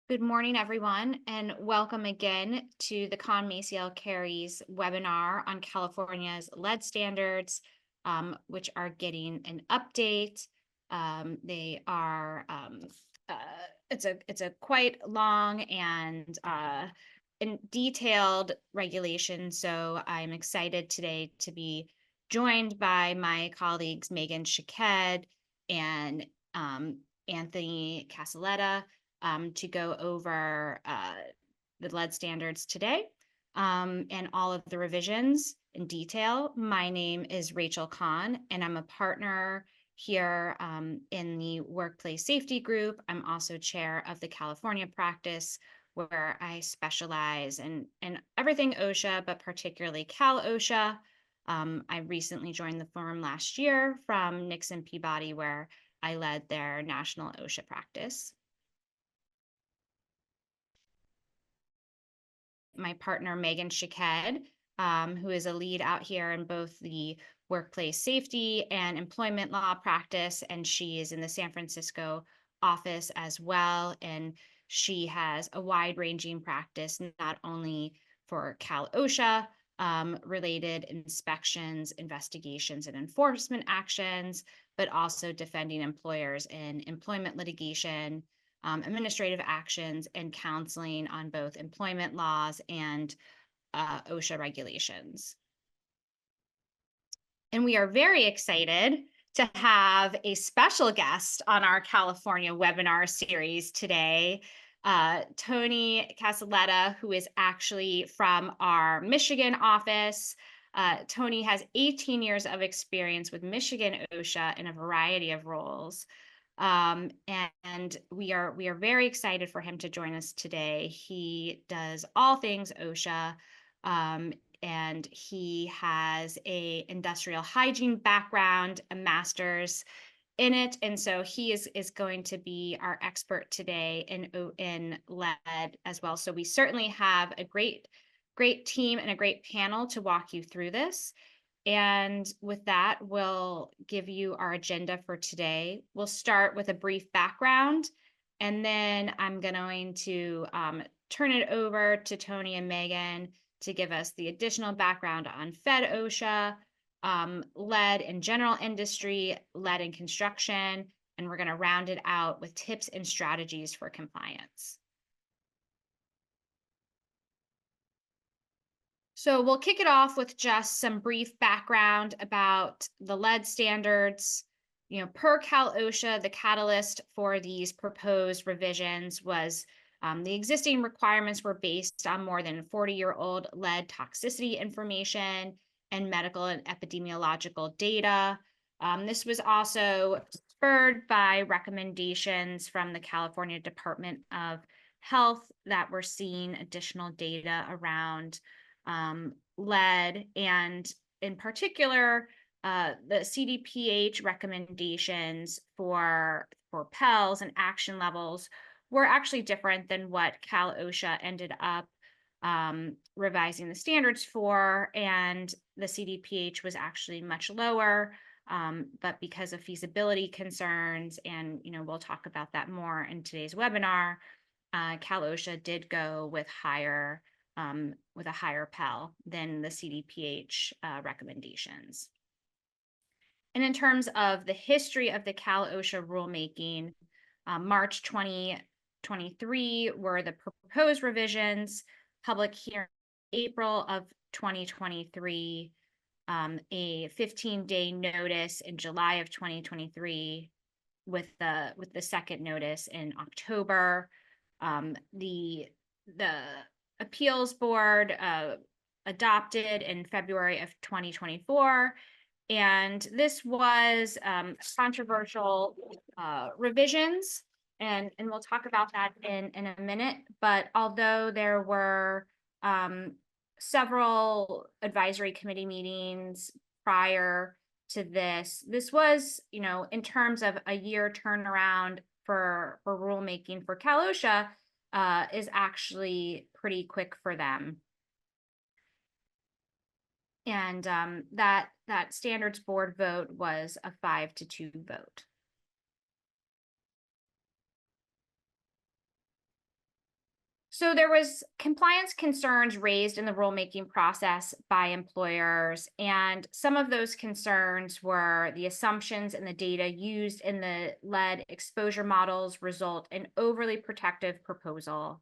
Good morning, everyone, and welcome again to the Maciel Carey's webinar on California's lead standards, which are getting an update. They are uh, it's a quite long and detailed regulation. So I'm excited today to be joined by my colleagues Megan Shaked and Anthony Casaletta to go over the lead standards today and all of the revisions in detail. My name is Rachel Kahn, and I'm a partner here in the Workplace Safety Group. I'm also chair of the California practice, where I specialize in everything OSHA, but particularly Cal OSHA. I recently joined the firm last year from Nixon Peabody, where I led their national OSHA practice. My partner, Megan Shaked, who is a lead out here in both the workplace safety and employment law practice, and she is in the San Francisco office as well. And she has a wide-ranging practice, not only for Cal OSHA related inspections, investigations, and enforcement actions, but also defending employers in employment litigation, administrative actions, and counseling on both employment laws and OSHA regulations. And we are very excited to have a special guest on our California webinar series today, Tony Casaletta, who is actually from our Michigan office. Tony has 18 years of experience with Michigan OSHA in a variety of roles. And we are very excited for him to join us today. He does all things OSHA, and he has a industrial hygiene background, a master's in it, and so he is going to be our expert today in lead as well. So we certainly have a great team and a great panel to walk you through this. And with that, we'll give you our agenda for today. We'll start with a brief background, and then I'm going to turn it over to Tony and Megan to give us the additional background on Fed OSHA, lead in general industry, lead in construction, and we're going to round it out with tips and strategies for compliance. So we'll kick it off with just some brief background about the lead standards. You know, per Cal OSHA, the catalyst for these proposed revisions was the existing requirements were based on more than 40-year-old lead toxicity information and medical and epidemiological data. This was also spurred by recommendations from the California Department of Health that were seeing additional data around lead, and in particular, the CDPH recommendations for PELs and action levels were actually different than what Cal OSHA ended up revising the standards for, and the CDPH was actually much lower, but because of feasibility concerns, and we'll talk about that more in today's webinar, Cal OSHA did go with a higher PEL than the CDPH recommendations. And in terms of the history of the Cal OSHA rulemaking, March 2023 were the proposed revisions, public hearing April of 2023, a 15-day notice in July of 2023, with the second notice in October. The appeals board adopted in February of 2024, and this was controversial revisions, and we'll talk about that in a minute. But although there were several advisory committee meetings prior to this was, in terms of a year turnaround for rulemaking for Cal OSHA, is actually pretty quick for them. And that standards board vote was a 5-2 vote. So there was compliance concerns raised in the rulemaking process by employers, and some of those concerns were the assumptions and the data used in the lead exposure models result in overly protective proposal.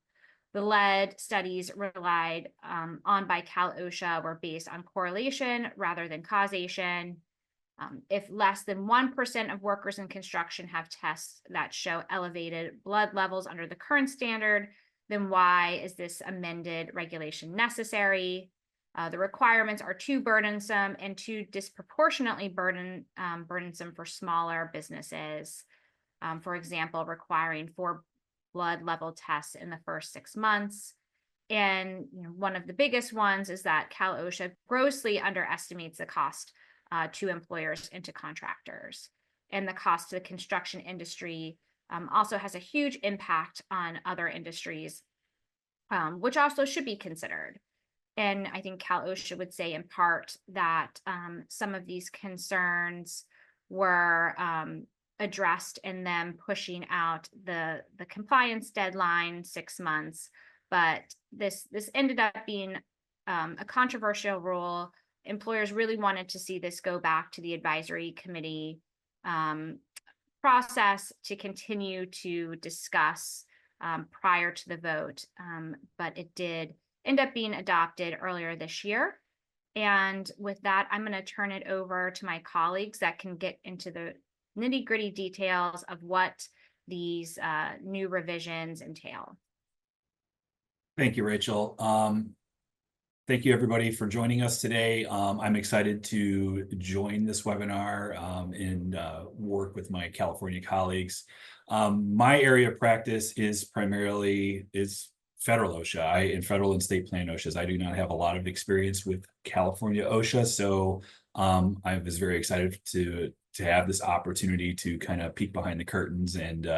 The lead studies relied on by Cal OSHA were based on correlation rather than causation. If less than 1% of workers in construction have tests that show elevated blood levels under the current standard, then why is this amended regulation necessary? The requirements are too burdensome and too disproportionately burdensome for smaller businesses. For example, requiring 4 blood level tests in the first 6 months. And one of the biggest ones is that Cal OSHA grossly underestimates the cost to employers and to contractors. And the cost to the construction industry also has a huge impact on other industries, which also should be considered. And I think Cal OSHA would say in part that some of these concerns were addressed in them pushing out the compliance deadline 6 months. But this ended up being a controversial rule. Employers really wanted to see this go back to the advisory committee process to continue to discuss prior to the vote. But it did end up being adopted earlier this year. And with that, I'm going to turn it over to my colleagues that can get into the nitty-gritty details of what these new revisions entail. Thank you, Rachel. Thank you, everybody, for joining us today. I'm excited to join this webinar and work with my California colleagues. My area of practice is primarily federal OSHA, in federal and state plan OSHAs. I do not have a lot of experience with California OSHA, so I was very excited to have this opportunity to kind of peek behind the curtains and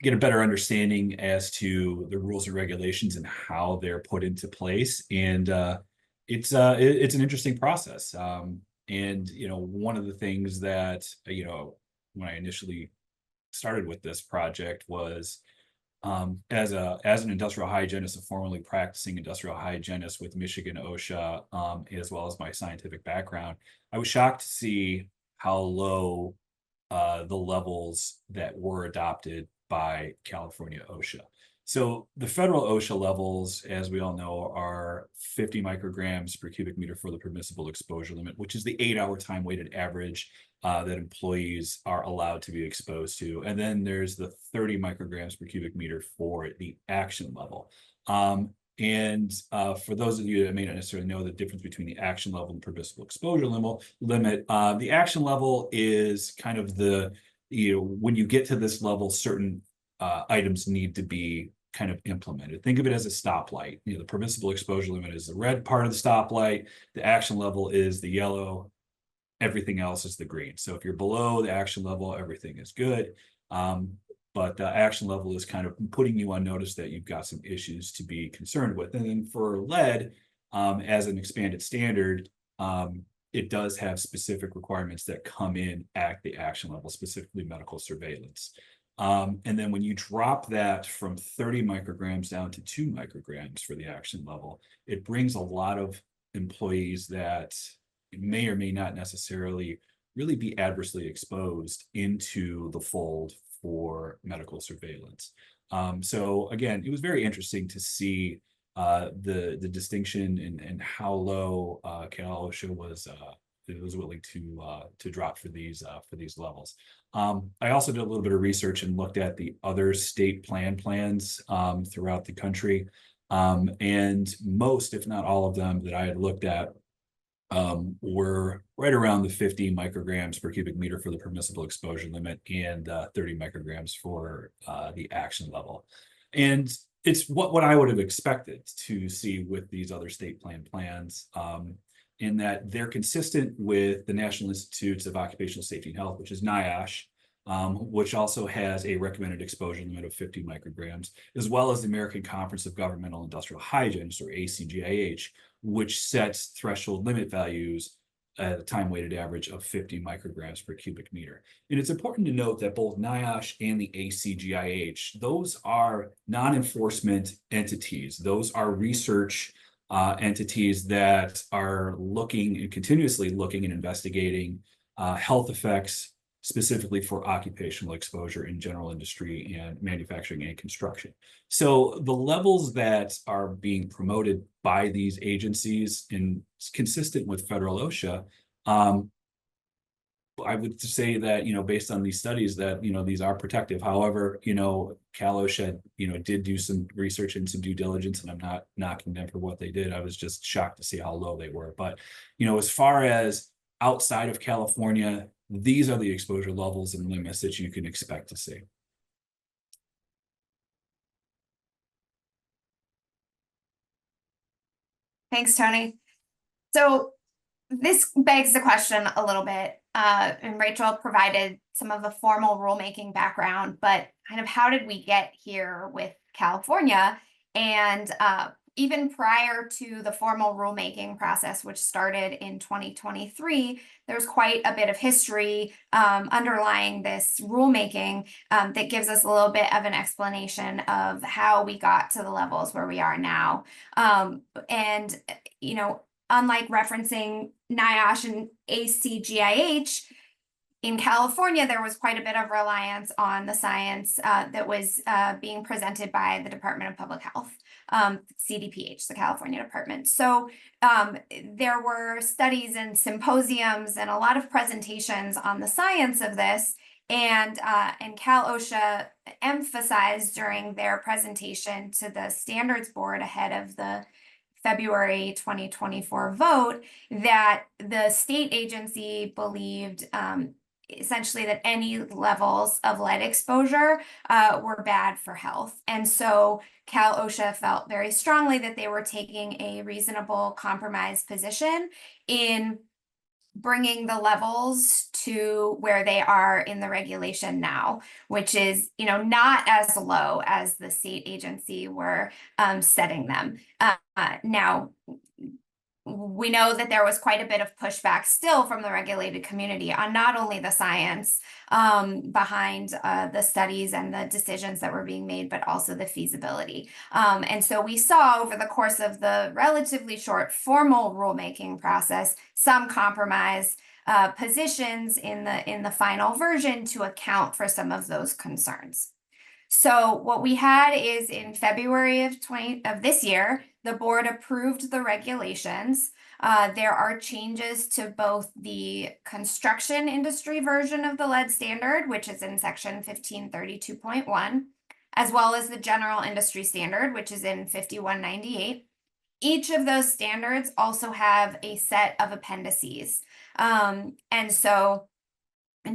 get a better understanding as to the rules and regulations and how they're put into place. And it's an interesting process. And one of the things that when I initially started with this project was as an industrial hygienist, a formerly practicing industrial hygienist with Michigan OSHA, as well as my scientific background, I was shocked to see how low the levels that were adopted by California OSHA. So the federal OSHA levels, as we all know, are 50 micrograms per cubic meter for the permissible exposure limit, which is the 8-hour time weighted average that employees are allowed to be exposed to. And then there's the 30 micrograms per cubic meter for the action level. And for those of you that may not necessarily know the difference between the action level and permissible exposure limit, the action level is kind of when you get to this level, certain items need to be kind of implemented. Think of it as a stoplight. The permissible exposure limit is the red part of the stoplight. The action level is the yellow. Everything else is the green. So if you're below the action level, everything is good. But the action level is kind of putting you on notice that you've got some issues to be concerned with. And then for lead, as an expanded standard, it does have specific requirements that come in at the action level, specifically medical surveillance. And then when you drop that from 30 micrograms down to 2 micrograms for the action level, it brings a lot of employees that may or may not necessarily really be adversely exposed into the fold for medical surveillance. So again, it was very interesting to see the distinction and how low Cal OSHA was willing to drop for these levels. I also did a little bit of research and looked at the other state plans throughout the country, and most, if not all of them that I had looked at, were right around the 50 micrograms per cubic meter for the permissible exposure limit and 30 micrograms for the action level. And it's what I would have expected to see with these other state plans, in that they're consistent with the National Institutes of Occupational Safety and Health, which is NIOSH, which also has a recommended exposure limit of 50 micrograms, as well as the American Conference of Governmental Industrial Hygienists, or ACGIH, which sets threshold limit values at a time-weighted average of 50 micrograms per cubic meter. And it's important to note that both NIOSH and the ACGIH, those are non-enforcement entities. Those are research entities that are looking and continuously looking and investigating health effects, specifically for occupational exposure in general industry and manufacturing and construction. So the levels that are being promoted by these agencies and consistent with federal OSHA, I would say that, based on these studies that, these are protective. However, Cal OSHA, did do some research and some due diligence, and I'm not knocking them for what they did. I was just shocked to see how low they were. But, as far as outside of California, these are the exposure levels and limits that you can expect to see. Thanks, Tony. So this begs the question a little bit, and Rachel provided some of the formal rulemaking background, but kind of how did we get here with California? And even prior to the formal rulemaking process, which started in 2023, there's quite a bit of history underlying this rulemaking that gives us a little bit of an explanation of how we got to the levels where we are now. And, unlike referencing NIOSH and ACGIH, in California, there was quite a bit of reliance on the science that was being presented by the Department of Public Health, CDPH, the California Department. So there were studies and symposiums and a lot of presentations on the science of this. And Cal OSHA emphasized during their presentation to the Standards Board ahead of the February 2024 vote that the state agency believed essentially that any levels of lead exposure were bad for health. And so Cal OSHA felt very strongly that they were taking a reasonable compromise position in bringing the levels to where they are in the regulation now, which is, not as low as the state agency were setting them. Now, we know that there was quite a bit of pushback still from the regulated community on not only the science behind the studies and the decisions that were being made, but also the feasibility. And so we saw over the course of the relatively short formal rulemaking process, some compromise positions in the final version to account for some of those concerns. So what we had is in February of this year, the board approved the regulations. There are changes to both the construction industry version of the lead standard, which is in section 1532.1, as well as the general industry standard, which is in 5198. Each of those standards also have a set of appendices. And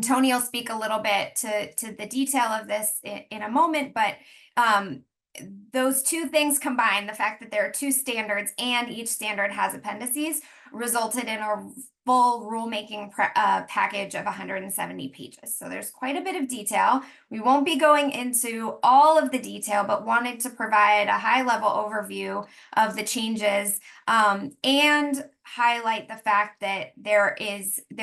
Tony will speak a little bit to the detail of this in a moment, but those two things combined, the fact that there are two standards and each standard has appendices, resulted in a full rulemaking package of 170 pages. So there's quite a bit of detail. We won't be going into all of the detail, but wanted to provide a high-level overview of the changes and highlight the fact that there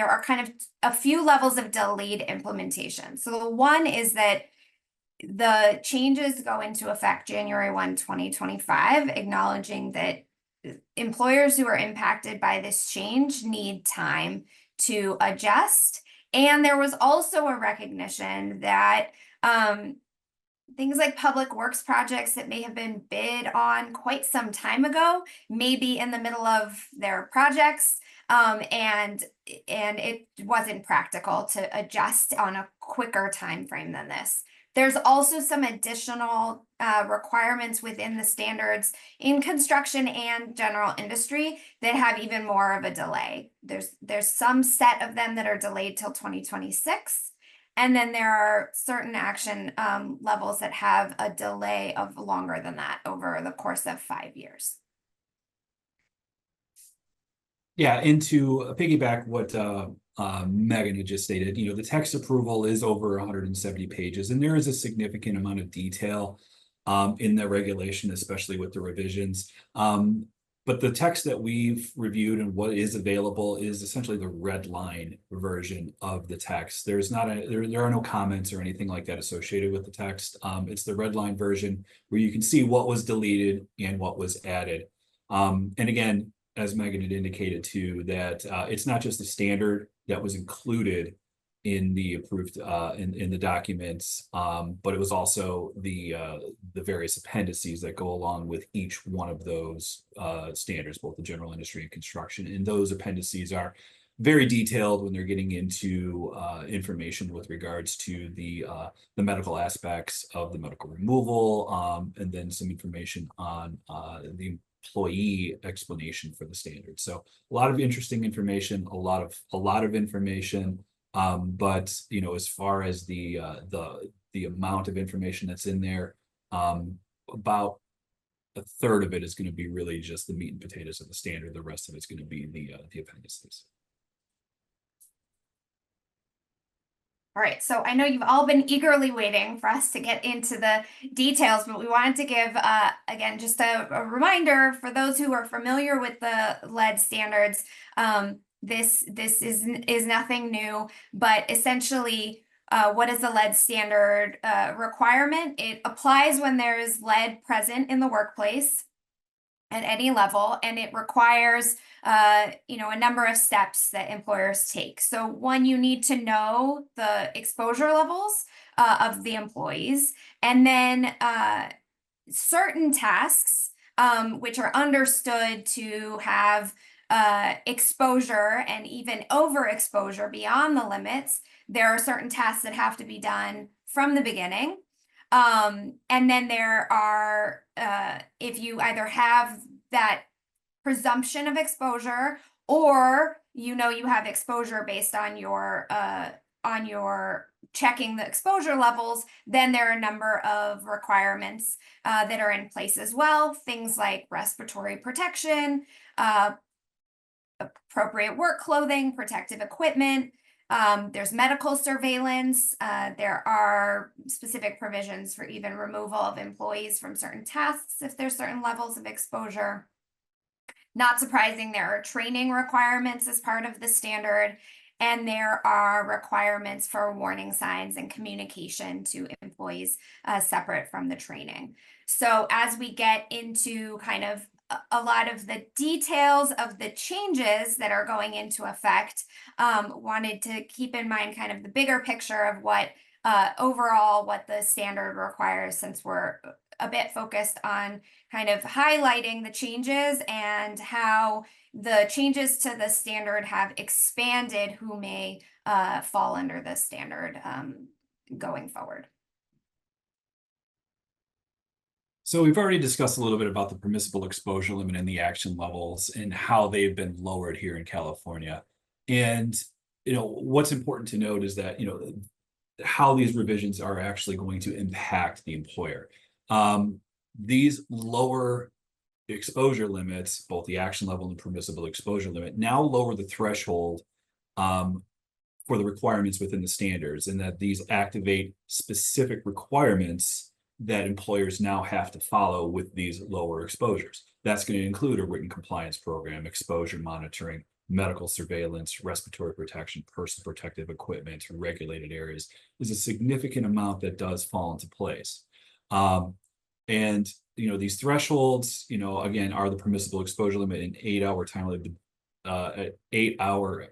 are kind of a few levels of delayed implementation. So the one is that the changes go into effect January 1, 2025, acknowledging that employers who are impacted by this change need time to adjust. And there was also a recognition that things like public works projects that may have been bid on quite some time ago may be in the middle of their projects, and it wasn't practical to adjust on a quicker time frame than this. There's also some additional requirements within the standards in construction and general industry that have even more of a delay. There's some set of them that are delayed till 2026. And then there are certain action levels that have a delay of longer than that over the course of 5 years. Yeah, and to piggyback what Megan had just stated, the text approval is over 170 pages, and there is a significant amount of detail in the regulation, especially with the revisions. But the text that we've reviewed and what is available is essentially the red line version of the text. There's not there are no comments or anything like that associated with the text. It's the red line version where you can see what was deleted and what was added. And again, as Megan had indicated too, that it's not just the standard that was included in the approved in the documents, but it was also the various appendices that go along with each one of those standards, both the general industry and construction. And those appendices are very detailed when they're getting into information with regards to the medical aspects of the medical removal, and then some information on the employee explanation for the standard. So a lot of interesting information, a lot of information. But you know, as far as the amount of information that's in there, about a third of it is going to be really just the meat and potatoes of the standard. The rest of it's going to be the appendices. All right, so I know you've all been eagerly waiting for us to get into the details, but we wanted to give, again, just a reminder for those who are familiar with the lead standards. This is nothing new, but essentially, what is the lead standard requirement? It applies when there is lead present in the workplace at any level, and it requires a number of steps that employers take. So one, you need to know the exposure levels of the employees, and then certain tasks which are understood to have exposure and even overexposure beyond the limits. There are certain tasks that have to be done from the beginning. And then there are, if you either have that presumption of exposure, or you have exposure based on your checking the exposure levels, then there are a number of requirements that are in place as well. Things like respiratory protection, appropriate work clothing, protective equipment. There's medical surveillance. There are specific provisions for even removal of employees from certain tasks if there's certain levels of exposure. Not surprising, there are training requirements as part of the standard, and there are requirements for warning signs and communication to employees separate from the training. So as we get into kind of a lot of the details of the changes that are going into effect, wanted to keep in mind kind of the bigger picture of what overall what the standard requires, since we're a bit focused on kind of highlighting the changes and how the changes to the standard have expanded who may fall under the standard going forward. So we've already discussed a little bit about the permissible exposure limit and the action levels and how they've been lowered here in California. And, what's important to note is that, how these revisions are actually going to impact the employer. These lower exposure limits, both the action level and the permissible exposure limit, now lower the threshold for the requirements within the standards, and that these activate specific requirements that employers now have to follow with these lower exposures. That's going to include a written compliance program, exposure monitoring, medical surveillance, respiratory protection, personal protective equipment, regulated areas. There's a significant amount that does fall into place. And these thresholds, again, are the permissible exposure limit in 8-hour time limit, 8-hour,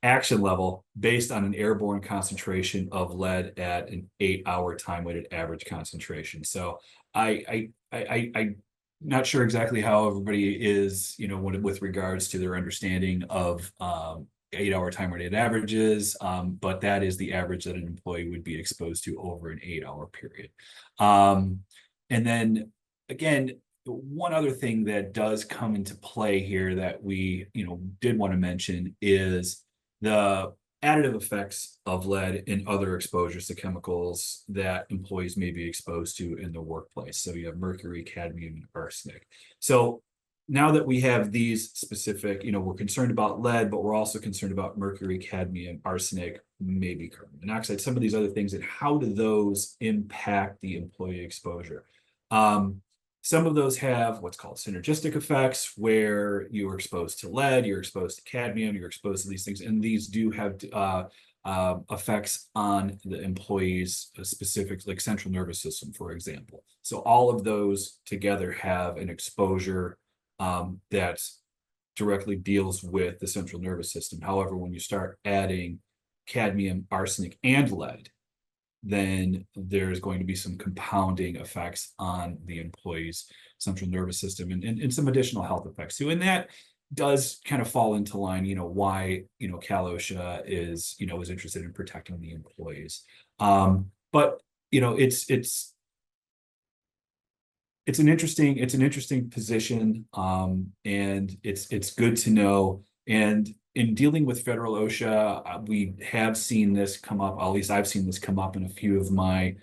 action level based on an airborne concentration of lead at an 8-hour time-weighted average concentration. So I'm not sure exactly how everybody is, with regards to their understanding of 8-hour time-weighted averages, but that is the average that an employee would be exposed to over an 8-hour period. And then again, one other thing that does come into play here that we, did want to mention is the additive effects of lead and other exposures to chemicals that employees may be exposed to in the workplace. So you have mercury, cadmium, and arsenic. So now that we have these specific, we're concerned about lead, but we're also concerned about mercury, cadmium, arsenic, maybe carbon monoxide, some of these other things, and how do those impact the employee exposure? Some of those have what's called synergistic effects, where you are exposed to lead, you're exposed to cadmium, you're exposed to these things, and these do have effects on the employee's specific, like central nervous system, for example. So all of those together have an exposure that directly deals with the central nervous system. However, when you start adding cadmium, arsenic, and lead, then there's going to be some compounding effects on the employee's central nervous system and some additional health effects too. And that does kind of fall into line, why, Cal-OSHA is, is interested in protecting the employees. But, it's an interesting position, and it's good to know. And in dealing with federal OSHA, we have seen this come up. At least I've seen this come up in a few of my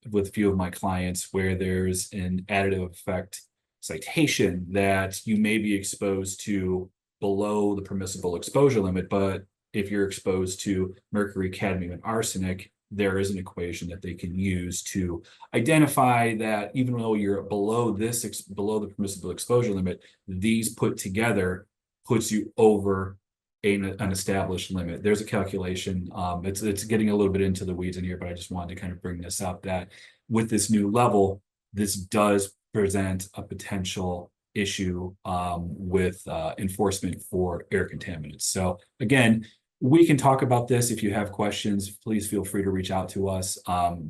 with a few of my clients, where there's an additive effect citation that you may be exposed to below the permissible exposure limit, but if you're exposed to mercury, cadmium, and arsenic, there is an equation that they can use to identify that even though you're below the permissible exposure limit, these put together puts you over an established limit. There's a calculation. It's getting a little bit into the weeds in here, but I just wanted to kind of bring this up, that with this new level, this does present a potential issue with enforcement for air contaminants. So again, we can talk about this. If you have questions, please feel free to reach out to us.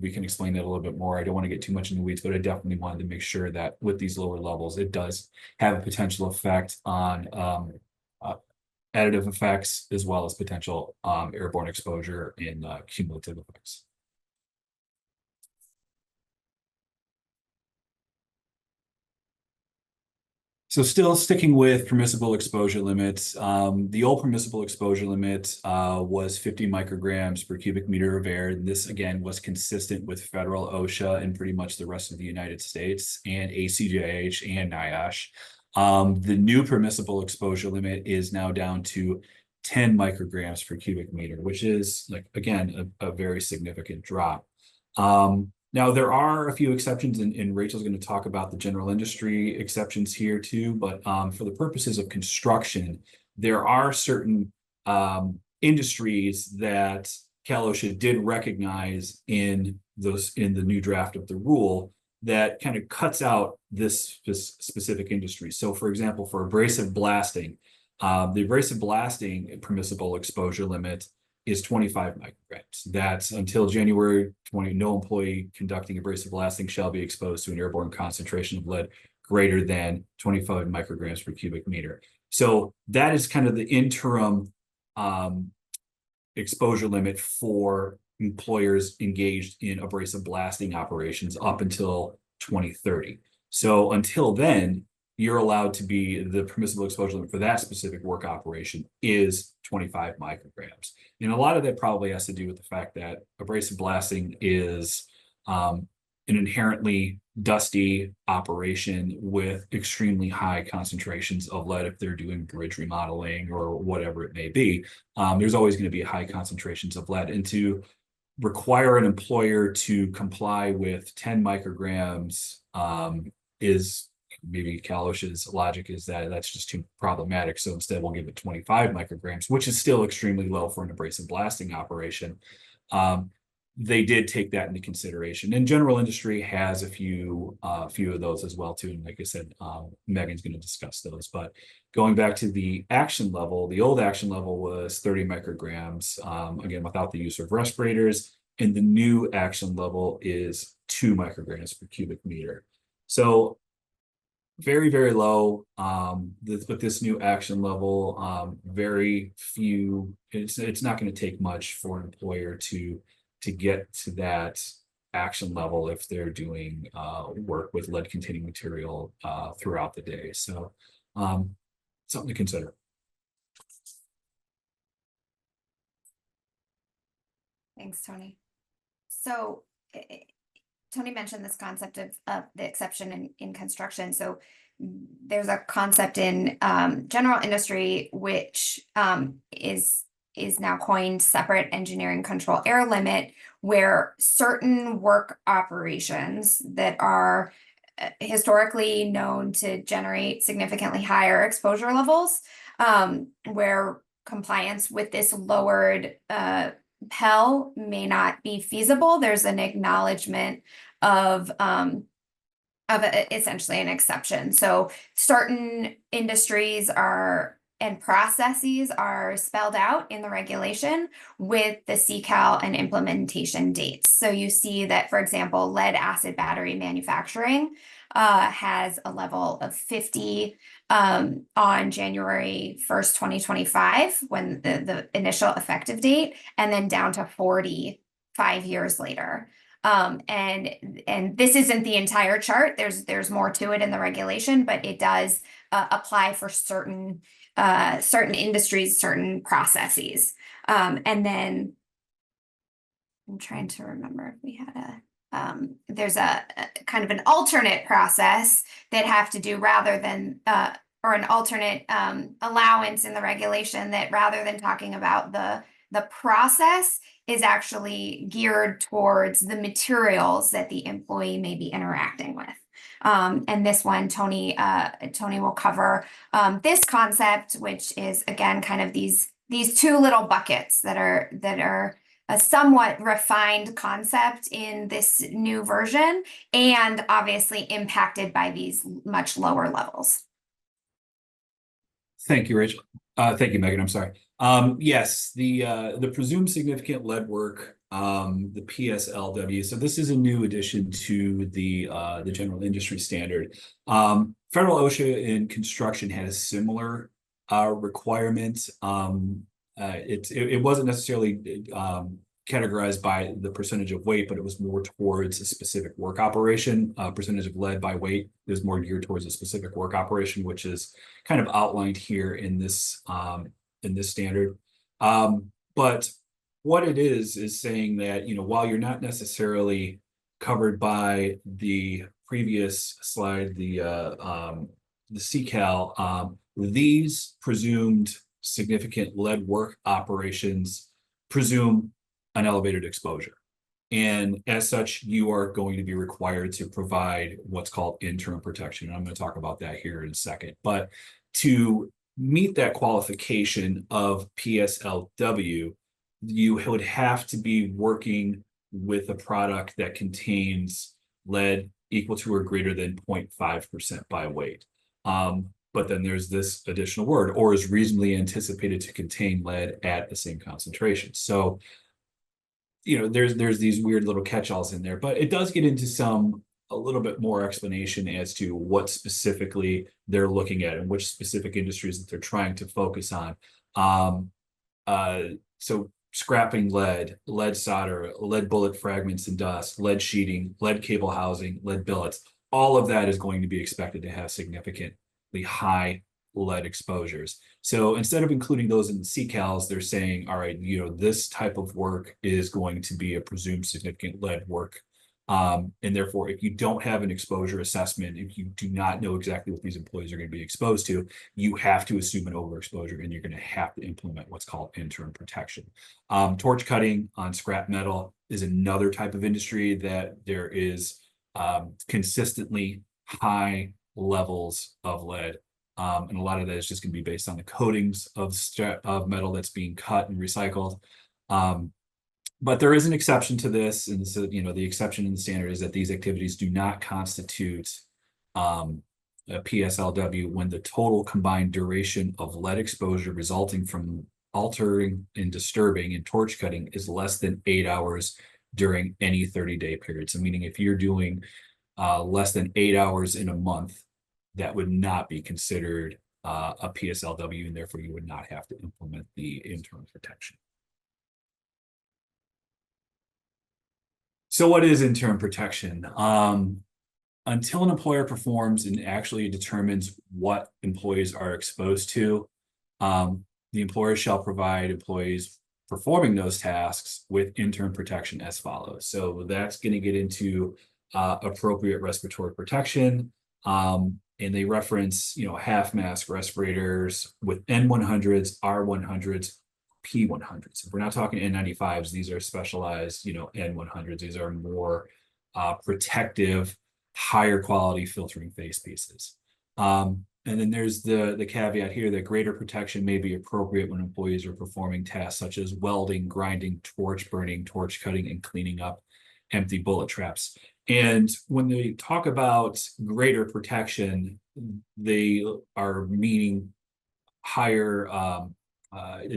We can explain that a little bit more. I don't want to get too much in the weeds, but I definitely wanted to make sure that with these lower levels, it does have a potential effect on additive effects, as well as potential airborne exposure and cumulative effects. So still sticking with permissible exposure limits, the old permissible exposure limit was 50 micrograms per cubic meter of air. And this, again, was consistent with federal OSHA and pretty much the rest of the United States and ACJH and NIOSH. The new permissible exposure limit is now down to 10 micrograms per cubic meter, which is, like, again, a very significant drop. Now, there are a few exceptions, and Rachel's going to talk about the general industry exceptions here too, but for the purposes of construction, there are certain industries that Cal-OSHA did recognize in the new draft of the rule that kind of cuts out this specific industry. So for example, for abrasive blasting, the abrasive blasting permissible exposure limit is 25 micrograms. That's until January 20, no employee conducting abrasive blasting shall be exposed to an airborne concentration of lead greater than 25 micrograms per cubic meter. So that is kind of the interim exposure limit for employers engaged in abrasive blasting operations up until 2030. So until then, you're allowed to be, the permissible exposure limit for that specific work operation is 25 micrograms. And a lot of that probably has to do with the fact that abrasive blasting is an inherently dusty operation with extremely high concentrations of lead. If they're doing bridge remodeling or whatever it may be, there's always going to be high concentrations of lead. And to require an employer to comply with 10 micrograms is, maybe Cal-OSHA's logic is that that's just too problematic. So instead we'll give it 25 micrograms, which is still extremely low for an abrasive blasting operation. They did take that into consideration, and general industry has a few of those as well too. And like I said, Megan's going to discuss those. But going back to the action level, the old action level was 30 micrograms, again, without the use of respirators. And the new action level is 2 micrograms per cubic meter. So very, very low. With this new action level, very few. It's not going to take much for an employer to get to that action level if they're doing work with lead-containing material throughout the day. So something to consider. Thanks, Tony. So Tony mentioned this concept of the exception in construction. So there's a concept in general industry, which is now coined separate engineering control air limit, where certain work operations that are historically known to generate significantly higher exposure levels, where compliance with this lowered Pell may not be feasible. There's an acknowledgement of essentially an exception. So certain industries and processes are spelled out in the regulation with the CCAL and implementation dates. So you see that, for example, lead acid battery manufacturing has a level of 50 on January 1st, 2025, when the initial effective date, and then down to 40 5 years later. And this isn't the entire chart. There's more to it in the regulation, but it does apply for certain industries, certain processes. And then I'm trying to remember if we had there's a kind of an alternate process that have to do rather than or an alternate allowance in the regulation that, rather than talking about the process, is actually geared towards the materials that the employee may be interacting with. And this one, Tony will cover this concept, which is, again, kind of these two little buckets that are a somewhat refined concept in this new version, and obviously impacted by these much lower levels. Thank you, Rachel. Thank you, Megan. I'm sorry. Yes, the presumed significant lead work, the PSLW. So this is a new addition to the general industry standard. Federal OSHA in construction had a similar requirement. It wasn't necessarily categorized by the percentage of weight, but it was more towards a specific work operation. Percentage of lead by weight is more geared towards a specific work operation, which is kind of outlined here in this standard. But what it is saying that, while you're not necessarily covered by the previous slide, the CCAL, these presumed significant lead work operations presume an elevated exposure. And as such, you are going to be required to provide what's called interim protection. And I'm going to talk about that here in a second. But to meet that qualification of PSLW, you would have to be working with a product that contains lead equal to or greater than 0.5% by weight. But then there's this additional word, or is reasonably anticipated to contain lead at the same concentration. So, there's these weird little catch-alls in there, but it does get into a little bit more explanation as to what specifically they're looking at and which specific industries that they're trying to focus on. So scrapping lead solder, lead bullet fragments and dust, lead sheeting, lead cable housing, lead billets, all of that is going to be expected to have significantly high lead exposures. So instead of including those in the CCALs, they're saying, all right, this type of work is going to be a presumed significant lead work. And therefore, if you don't have an exposure assessment, if you do not know exactly what these employees are going to be exposed to, you have to assume an overexposure, and you're going to have to implement what's called interim protection. Torch cutting on scrap metal is another type of industry that there is consistently high levels of lead. And a lot of that is just going to be based on the coatings of metal that's being cut and recycled. But there is an exception to this, and so the exception in the standard is that these activities do not constitute a PSLW when the total combined duration of lead exposure resulting from altering and disturbing and torch cutting is less than 8 hours during any 30-day period. So meaning if you're doing less than 8 hours in a month, that would not be considered a PSLW, and therefore you would not have to implement the interim protection. So what is interim protection? Until an employer performs and actually determines what employees are exposed to, the employer shall provide employees performing those tasks with interim protection as follows. So that's going to get into appropriate respiratory protection. And they reference, half mask respirators with N100s, R100s, P100s. If we're not talking N95s, these are specialized, N100s. These are more protective higher quality filtering face pieces. And then there's the caveat here that greater protection may be appropriate when employees are performing tasks such as welding, grinding, torch burning, torch cutting, and cleaning up empty bullet traps. And when they talk about greater protection, they are meaning higher,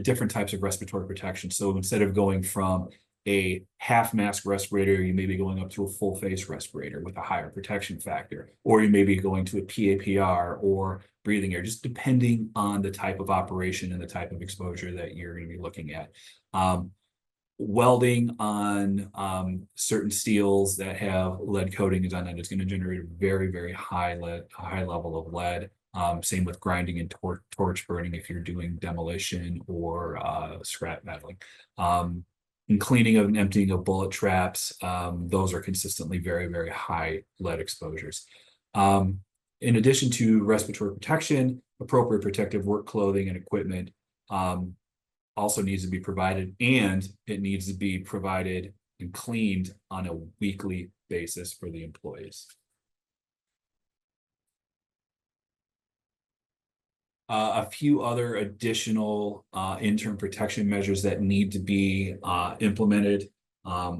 different types of respiratory protection. So instead of going from a half mask respirator, you may be going up to a full face respirator with a higher protection factor, or you may be going to a PAPR or breathing air, just depending on the type of operation and the type of exposure that you're going to be looking at. Welding on certain steels that have lead coatings on it is going to generate a very, very high level of lead. Same with grinding and torch burning if you're doing demolition or scrap metalling. And cleaning and emptying of bullet traps, those are consistently very, very high lead exposures. In addition to respiratory protection, appropriate protective work clothing and equipment also needs to be provided, and it needs to be provided and cleaned on a weekly basis for the employees. A few other additional interim protection measures that need to be implemented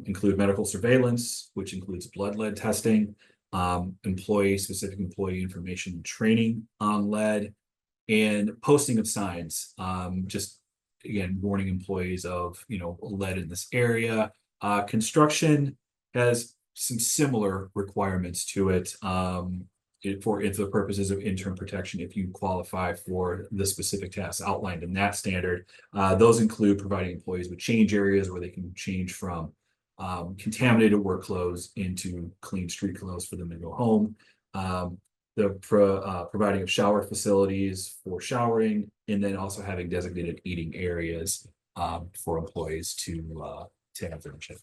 include medical surveillance, which includes blood lead testing, specific employee information and training on lead, and posting of signs, just again, warning employees of, lead in this area. Construction has some similar requirements to it. For the purposes of interim protection, if you qualify for the specific tasks outlined in that standard. Those include providing employees with change areas where they can change from contaminated work clothes into clean street clothes for them to go home. Providing of shower facilities for showering, and then also having designated eating areas for employees to have their shift.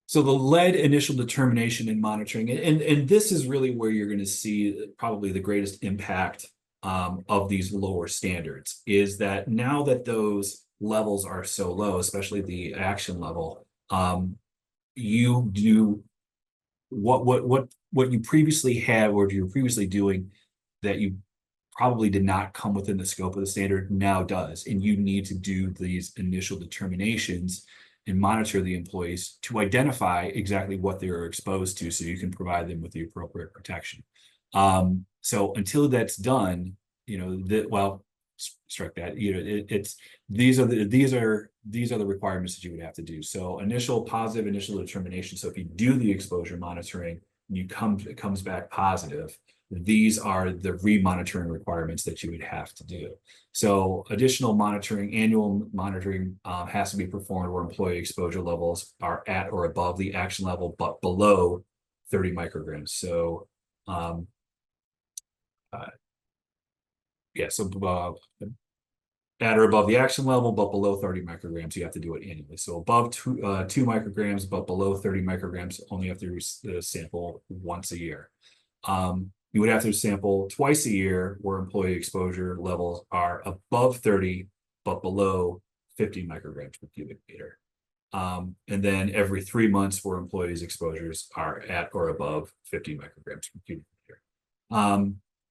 So the lead initial determination and monitoring, and this is really where you're going to see probably the greatest impact of these lower standards, is that now that those levels are so low, especially the action level, you do what you previously had, or you're previously doing that you probably did not come within the scope of the standard now does, and you need to do these initial determinations and monitor the employees to identify exactly what they are exposed to, so you can provide them with the appropriate protection. So until that's done, strike that. These are the requirements that you would have to do. So positive initial determination. So if you do the exposure monitoring and it comes back positive, these are the re-monitoring requirements that you would have to do. So additional monitoring, annual monitoring has to be performed where employee exposure levels are at or above the action level, but below 30 micrograms. So at or above the action level, but below 30 micrograms, you have to do it annually. So above 2 micrograms, but below 30 micrograms, only have to sample once a year. You would have to sample twice a year where employee exposure levels are above 30, but below 50 micrograms per cubic meter. And then every 3 months where employees' exposures are at or above 50 micrograms per cubic meter.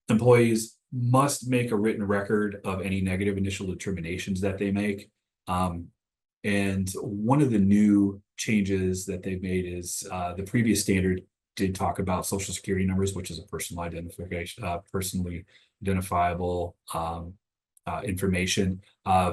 Employees must make a written record of any negative initial determinations that they make. And one of the new changes that they've made is the previous standard did talk about social security numbers, which is a personal identification, personally identifiable information.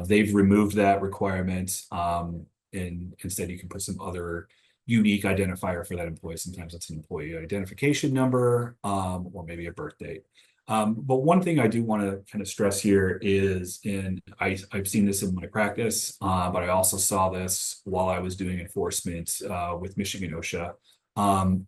They've removed that requirement, and instead you can put some other unique identifier for that employee. Sometimes it's an employee identification number, or maybe a birth date. But one thing I do want to kind of stress here is, and I've seen this in my practice, but I also saw this while I was doing enforcement with Michigan OSHA,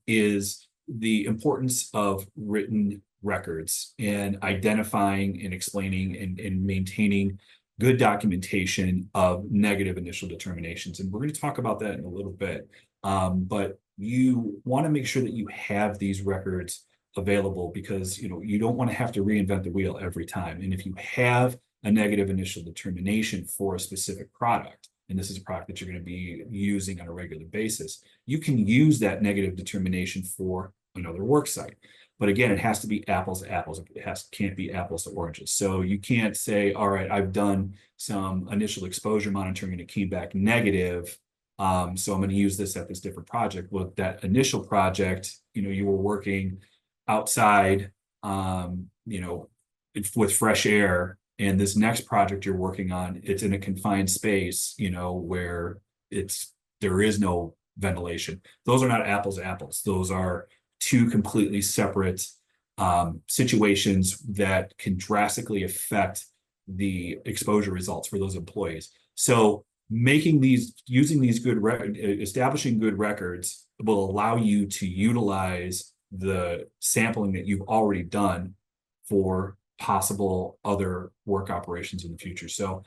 is the importance of written records and identifying and explaining and maintaining good documentation of negative initial determinations. And we're going to talk about that in a little bit. But you want to make sure that you have these records available, because you don't want to have to reinvent the wheel every time. And if you have a negative initial determination for a specific product, and this is a product that you're going to be using on a regular basis, you can use that negative determination for another work site. But again, it has to be apples to apples. It can't be apples to oranges. So you can't say, all right, I've done some initial exposure monitoring and it came back negative. So I'm going to use this at this different project. Well, that initial project, you were working outside, with fresh air. And this next project you're working on, it's in a confined space, where there is no ventilation. Those are not apples to apples. Those are two completely separate situations that can drastically affect the exposure results for those employees. So establishing good records will allow you to utilize the sampling that you've already done for possible other work operations in the future. So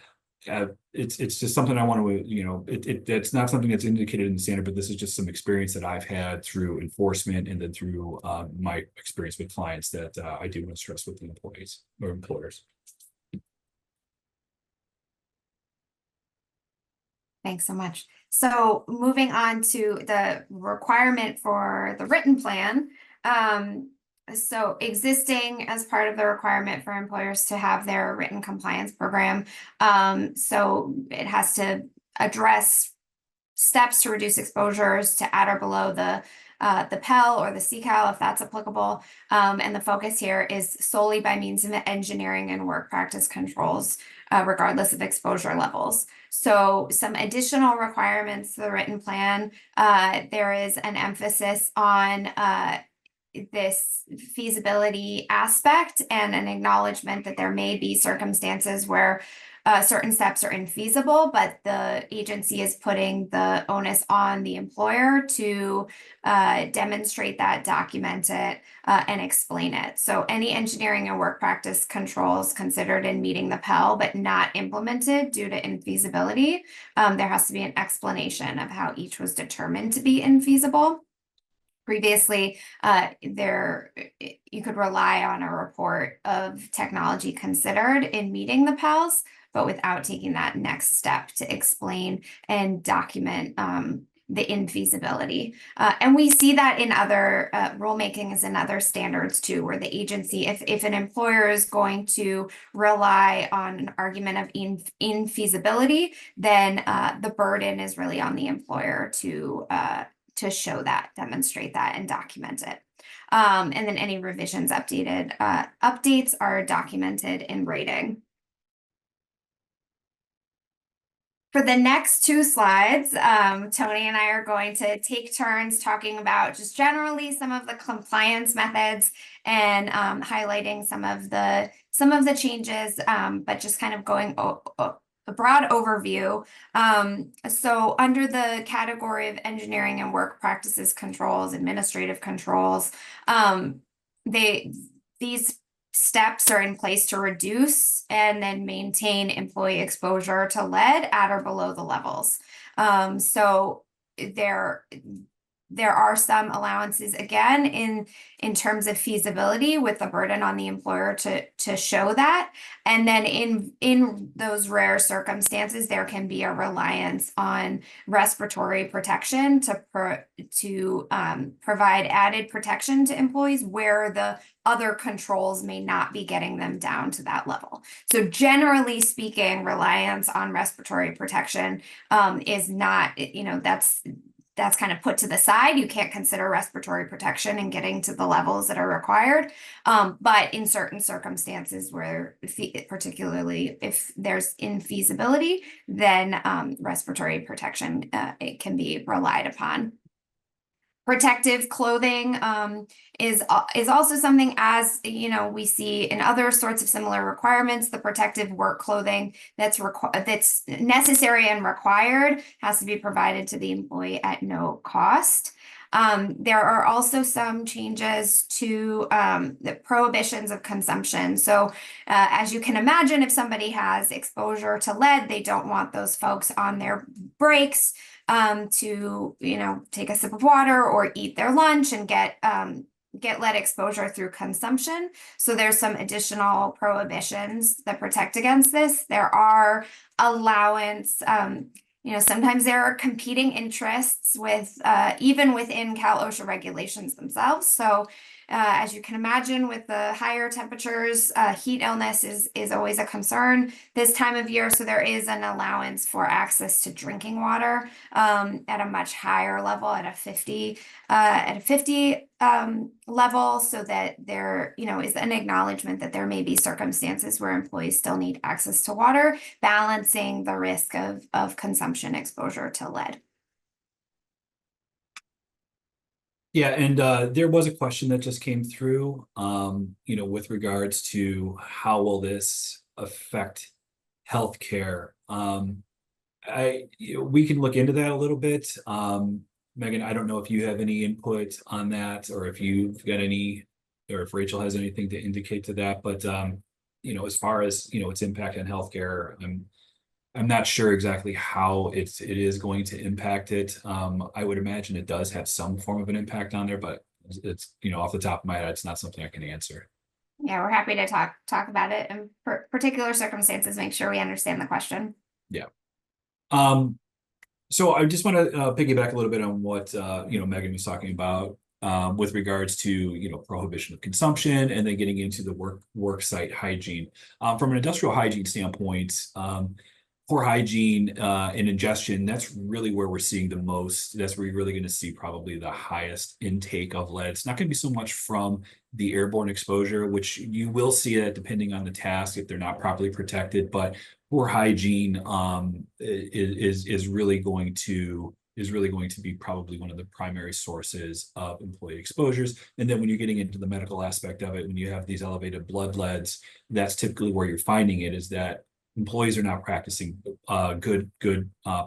it's just something I want to, it's not something that's indicated in the standard, but this is just some experience that I've had through enforcement and then through my experience with clients that I do want to stress with the employees or employers. Thanks so much. So moving on to the requirement for the written plan. So existing as part of the requirement for employers to have their written compliance program. So it has to address steps to reduce exposures to at or below the PEL or the CCAL, if that's applicable. And the focus here is solely by means of engineering and work practice controls, regardless of exposure levels. So some additional requirements to the written plan, there is an emphasis on this feasibility aspect and an acknowledgement that there may be circumstances where certain steps are infeasible, but the agency is putting the onus on the employer to demonstrate that, document it, and explain it. So any engineering and work practice controls considered in meeting the PEL but not implemented due to infeasibility, there has to be an explanation of how each was determined to be infeasible. Previously, you could rely on a report of technology considered in meeting the PELs, but without taking that next step to explain and document the infeasibility. And we see that in other rulemakings and other standards too, where the agency, if an employer is going to rely on an argument of infeasibility, then the burden is really on the employer to show that, demonstrate that, and document it. And then any revisions updates are documented in writing. For the next two slides, Tony and I are going to take turns talking about just generally some of the compliance methods and highlighting some of the changes, but just kind of going a broad overview. So under the category of engineering and work practices controls, administrative controls, these steps are in place to reduce and then maintain employee exposure to lead at or below the levels. So there are some allowances again in terms of feasibility, with the burden on the employer to show that. And then in those rare circumstances, there can be a reliance on respiratory protection to provide added protection to employees where the other controls may not be getting them down to that level. So generally speaking, reliance on respiratory protection is not, that's kind of put to the side. You can't consider respiratory protection and getting to the levels that are required. But in certain circumstances where, particularly if there's infeasibility, then respiratory protection it can be relied upon. Protective clothing is also something, as we see in other sorts of similar requirements. The protective work clothing that's necessary and required has to be provided to the employee at no cost. There are also some changes to the prohibitions of consumption. So as you can imagine, if somebody has exposure to lead, they don't want those folks on their breaks to take a sip of water or eat their lunch and get lead exposure through consumption. So there's some additional prohibitions that protect against this. There are allowance sometimes there are competing interests with even within Cal OSHA regulations themselves. So as you can imagine, with the higher temperatures, heat illness is always a concern this time of year. So there is an allowance for access to drinking water at a much higher level, at a 50 level, so that there is an acknowledgement that there may be circumstances where employees still need access to water, balancing the risk of consumption exposure to lead. Yeah, and there was a question that just came through, with regards to how will this affect healthcare? We can look into that a little bit. Megan, I don't know if you have any input on that, or if you've got any, or if Rachel has anything to indicate to that. But as far as its impact on healthcare, I'm not sure exactly how it is going to impact it. I would imagine it does have some form of an impact on there, but it's off the top of my head, it's not something I can answer. Yeah, we're happy to talk about it in particular circumstances. Make sure we understand the question. Yeah. So I just want to piggyback a little bit on what Megan was talking about with regards to prohibition of consumption, and then getting into the work site hygiene. From an industrial hygiene standpoint, poor hygiene and ingestion, that's really where we're seeing the most. That's where you're really going to see probably the highest intake of lead. It's not going to be so much from the airborne exposure, which you will see it depending on the task if they're not properly protected, but poor hygiene is really going to be probably one of the primary sources of employee exposures. And then when you're getting into the medical aspect of it, when you have these elevated blood leads, that's typically where you're finding it, is that employees are not practicing good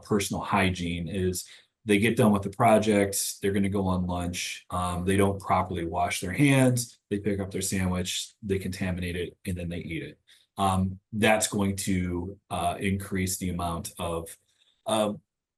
personal hygiene. Is they get done with the project, they're going to go on lunch, they don't properly wash their hands, they pick up their sandwich, they contaminate it, and then they eat it. That's going to increase the amount of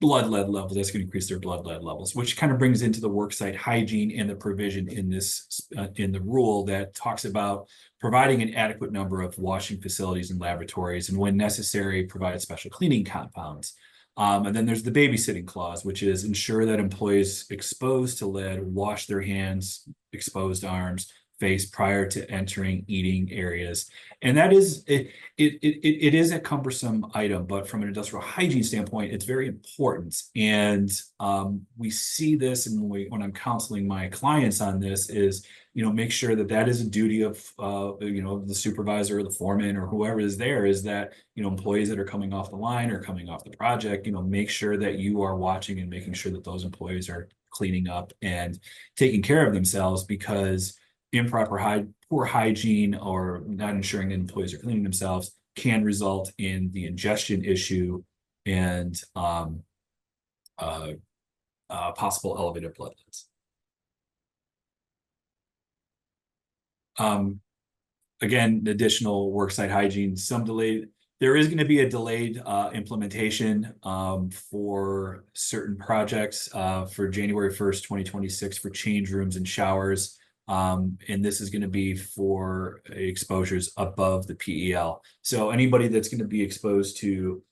blood lead levels. That's going to increase their blood lead levels, which kind of brings into the worksite hygiene and the provision in this in the rule that talks about providing an adequate number of washing facilities and laboratories, and when necessary, provide special cleaning compounds. And then there's the babysitting clause, which is ensure that employees exposed to lead wash their hands, exposed arms, face prior to entering eating areas. And that is it is a cumbersome item, but from an industrial hygiene standpoint, it's very important. And we see this, and when I'm counseling my clients on this, is make sure that is a duty of the supervisor or the foreman or whoever is there, is that employees that are coming off the line or coming off the project, make sure that you are watching and making sure that those employees are cleaning up and taking care of themselves, because poor hygiene or not ensuring that employees are cleaning themselves can result in the ingestion issue and possible elevated blood leads. Again, additional worksite hygiene, some delayed. There is going to be a delayed implementation for certain projects for January 1st, 2026 for change rooms and showers. And this is going to be for exposures above the PEL. So anybody that's going to be exposed to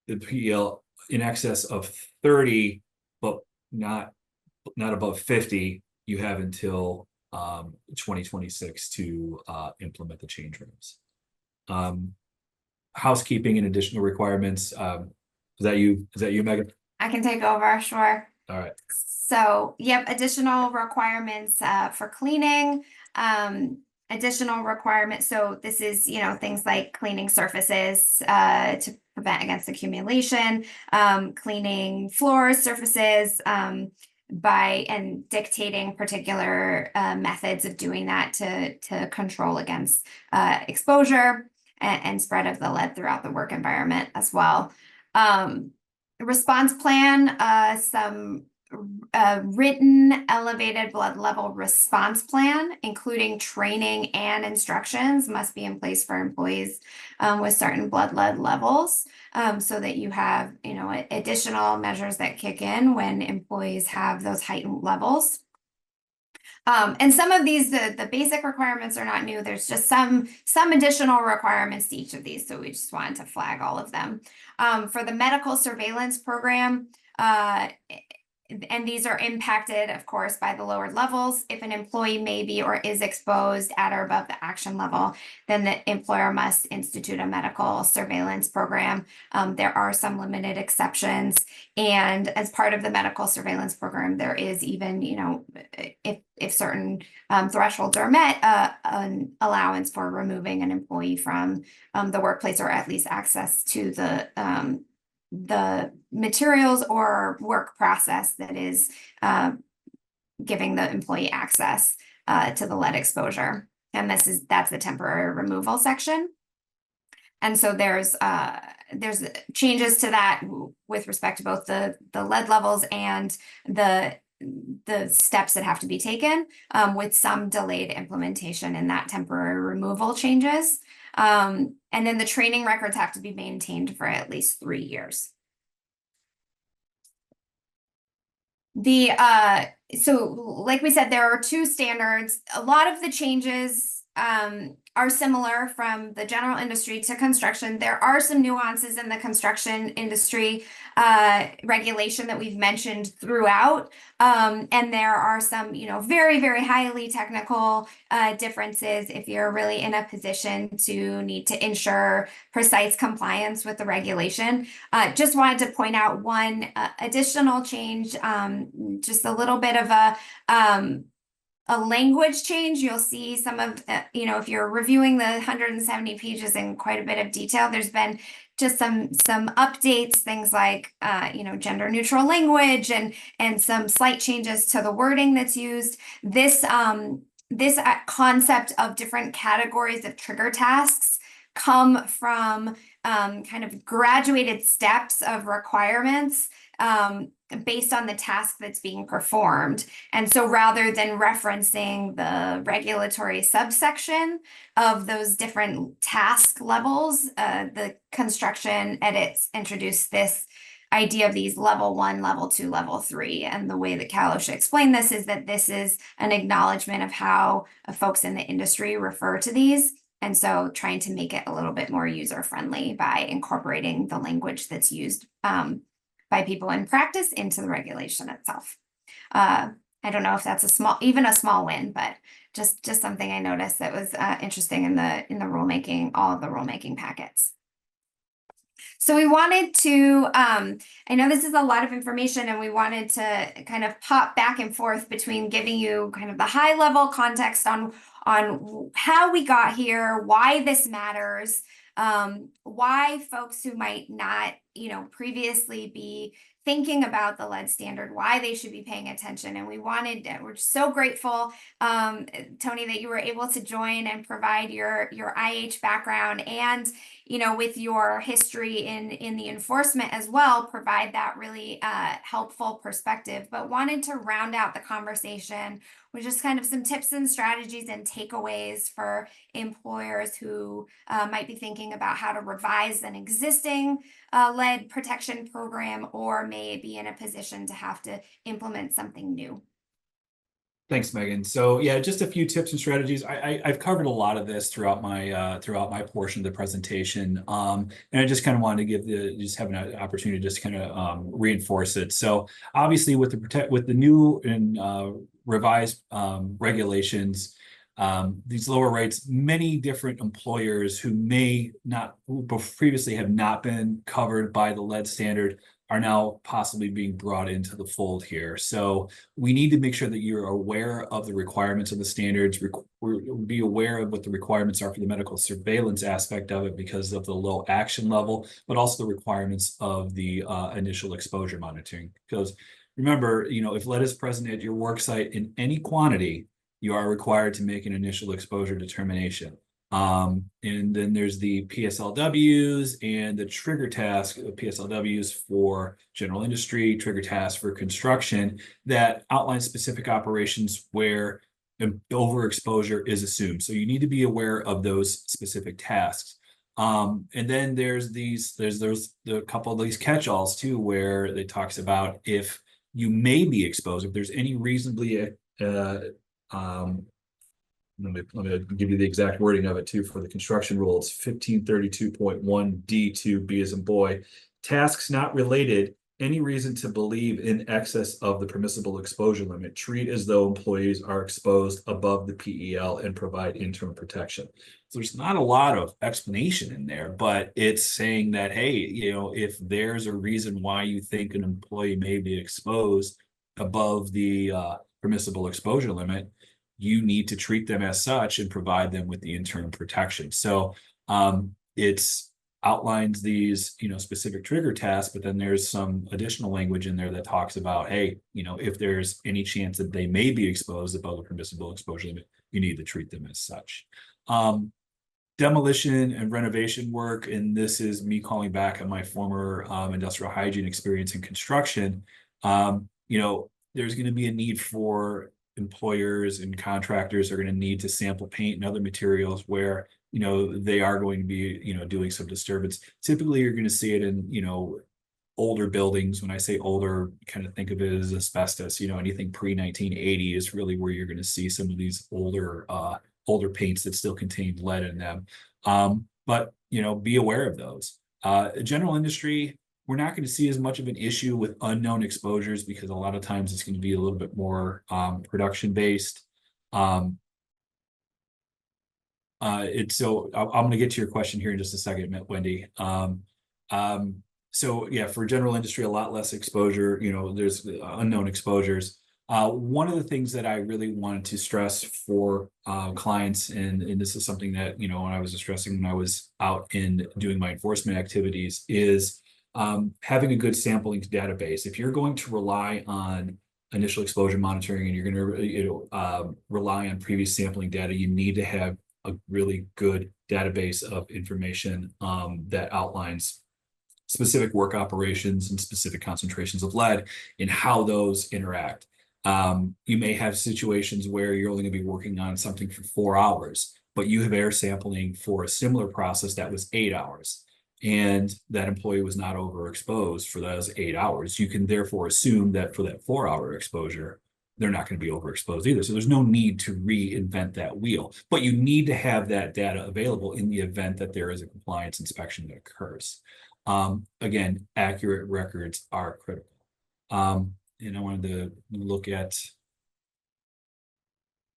the PEL in excess of 30, but not above 50, you have until 2026 to implement the change rooms. Housekeeping and additional requirements. Is that you, Megan? I can take over, sure. All right. So, yep, additional requirements for cleaning, additional requirements. So this is, things like cleaning surfaces to prevent against accumulation, cleaning floors, surfaces, and dictating particular methods of doing that to control against exposure and spread of the lead throughout the work environment as well. Response plan, some written elevated blood level response plan, including training and instructions, must be in place for employees with certain blood lead levels, so that you have, additional measures that kick in when employees have those heightened levels. And some of these, the basic requirements are not new. There's just some additional requirements to each of these. So we just wanted to flag all of them. For the medical surveillance program, and these are impacted, of course, by the lowered levels. If an employee may be or is exposed at or above the action level, then the employer must institute a medical surveillance program. There are some limited exceptions. And as part of the medical surveillance program, there is even, if certain thresholds are met, an allowance for removing an employee from the workplace, or at least access to the materials or work process that is giving the employee access to the lead exposure. And that's the temporary removal section. And so there's changes to that with respect to both the lead levels and the steps that have to be taken, with some delayed implementation in that temporary removal changes. And then the training records have to be maintained for at least 3 years. So like we said, there are 2 standards. A lot of the changes are similar from the general industry to construction. There are some nuances in the construction industry regulation that we've mentioned throughout. And there are some, very, very highly technical differences if you're really in a position to need to ensure precise compliance with the regulation. Just wanted to point out one additional change, just a little bit of a language change. You'll see some of, if you're reviewing the 170 pages in quite a bit of detail, there's been just some updates, things like, gender neutral language and some slight changes to the wording that's used. This concept of different categories of trigger tasks come from kind of graduated steps of requirements based on the task that's being performed. And so rather than referencing the regulatory subsection of those different task levels, the construction edits introduced this idea of these level 1, level 2, level 3. And the way that OSHA explained this is that this is an acknowledgement of how folks in the industry refer to these. And so trying to make it a little bit more user-friendly by incorporating the language that's used by people in practice into the regulation itself. I don't know if that's even a small win, but just something I noticed that was interesting in the rulemaking, all of the rulemaking packets. So we wanted to, I know this is a lot of information, and we wanted to kind of pop back and forth between giving you kind of the high level context on how we got here, why this matters, why folks who might not, previously be thinking about the lead standard, why they should be paying attention. And we're so grateful, Tony, that you were able to join and provide your IH background and, with your history in the enforcement as well, provide that really helpful perspective. But wanted to round out the conversation with just kind of some tips and strategies and takeaways for employers who might be thinking about how to revise an existing lead protection program, or may be in a position to have to implement something new. Thanks, Megan. So yeah, just a few tips and strategies. I've covered a lot of this throughout my portion of the presentation, and I just kind of wanted to have an opportunity to just kind of reinforce it. So obviously, with the new and revised regulations, these lower rates, many different employers who previously have not been covered by the lead standard are now possibly being brought into the fold here. So we need to make sure that you're aware of the requirements of the standards, be aware of what the requirements are for the medical surveillance aspect of it because of the low action level, but also the requirements of the initial exposure monitoring. Because remember, if lead is present at your work site in any quantity, you are required to make an initial exposure determination. And then there's the PSLWs and the trigger task of PSLWs for general industry, trigger task for construction that outline specific operations where overexposure is assumed. So you need to be aware of those specific tasks. And then there's a couple of these catch-alls too, where it talks about if you may be exposed, if there's any reasonably let me give you the exact wording of it too for the construction rule. It's 1532.1 D2 B as in boy. Tasks not related, any reason to believe in excess of the permissible exposure limit. Treat as though employees are exposed above the PEL and provide interim protection. So there's not a lot of explanation in there, but it's saying that, hey, if there's a reason why you think an employee may be exposed above the permissible exposure limit, you need to treat them as such and provide them with the interim protection. So it's outlines these, specific trigger tasks, but then there's some additional language in there that talks about, hey, if there's any chance that they may be exposed above the permissible exposure limit, you need to treat them as such. Demolition and renovation work, and this is me calling back on my former industrial hygiene experience in construction. There's going to be a need for employers and contractors are going to need to sample paint and other materials where they are going to be doing some disturbance. Typically you're going to see it in older buildings. When I say older, kind of think of it as asbestos. Anything pre-1980 is really where you're going to see some of these older paints that still contain lead in them. But be aware of those. General industry, we're not going to see as much of an issue with unknown exposures because a lot of times it's going to be a little bit more production based. So I'm going to get to your question here in just a second, Wendy. So yeah, for general industry, a lot less exposure. There's unknown exposures. One of the things that I really wanted to stress for clients, and this is something that when I was stressing when I was out in doing my enforcement activities, is having a good sampling database. If you're going to rely on initial exposure monitoring and you're going to rely on previous sampling data, you need to have a really good database of information that outlines specific work operations and specific concentrations of lead and how those interact. You may have situations where you're only going to be working on something for 4 hours, but you have air sampling for a similar process that was 8 hours. And that employee was not overexposed for those 8 hours. You can therefore assume that for that 4-hour exposure, they're not going to be overexposed either. So there's no need to reinvent that wheel, but you need to have that data available in the event that there is a compliance inspection that occurs. Again, accurate records are critical. And I wanted to look at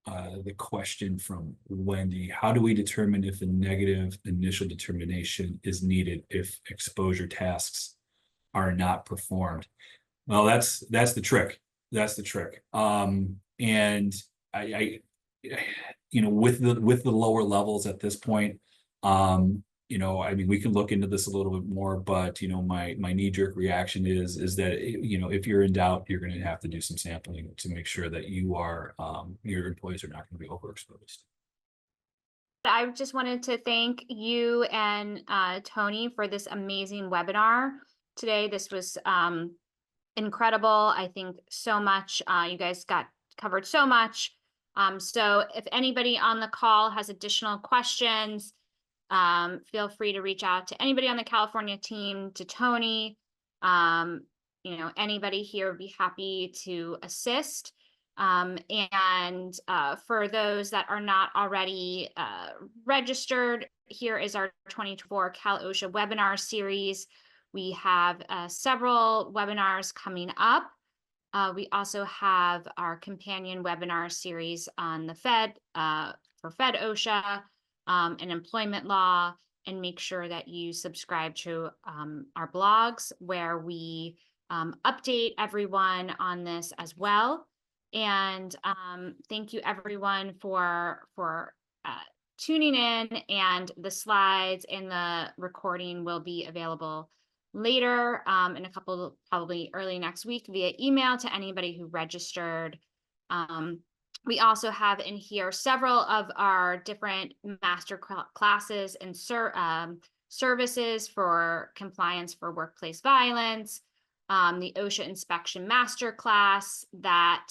the question from Wendy. How do we determine if a negative initial determination is needed if exposure tasks are not performed? Well, that's the trick. That's the trick. And I with the lower levels at this point, we can look into this a little bit more, but my knee-jerk reaction is that if you're in doubt, you're going to have to do some sampling to make sure that your employees are not going to be overexposed. I just wanted to thank you and Tony for this amazing webinar today. This was incredible. I think so much. You guys covered so much. So if anybody on the call has additional questions, feel free to reach out to anybody on the California team, to Tony. Anybody here would be happy to assist. And for those that are not already registered, here is our 2024 Cal OSHA webinar series. We have several webinars coming up. We also have our companion webinar series on the Fed, for Fed OSHA, and employment law, and make sure that you subscribe to our blogs where we update everyone on this as well. And thank you everyone for tuning in, and the slides and the recording will be available later in a couple, probably early next week, via email to anybody who registered. We also have in here several of our different master classes and services for compliance for workplace violence. The OSHA inspection master class that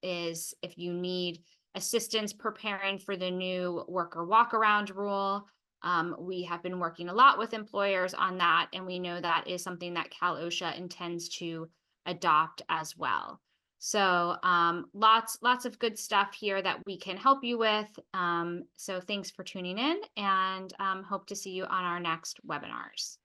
is if you need assistance preparing for the new worker walkaround rule. We have been working a lot with employers on that, and we know that is something that Cal OSHA intends to adopt as well. So lots of good stuff here that we can help you with. So thanks for tuning in, and hope to see you on our next webinars.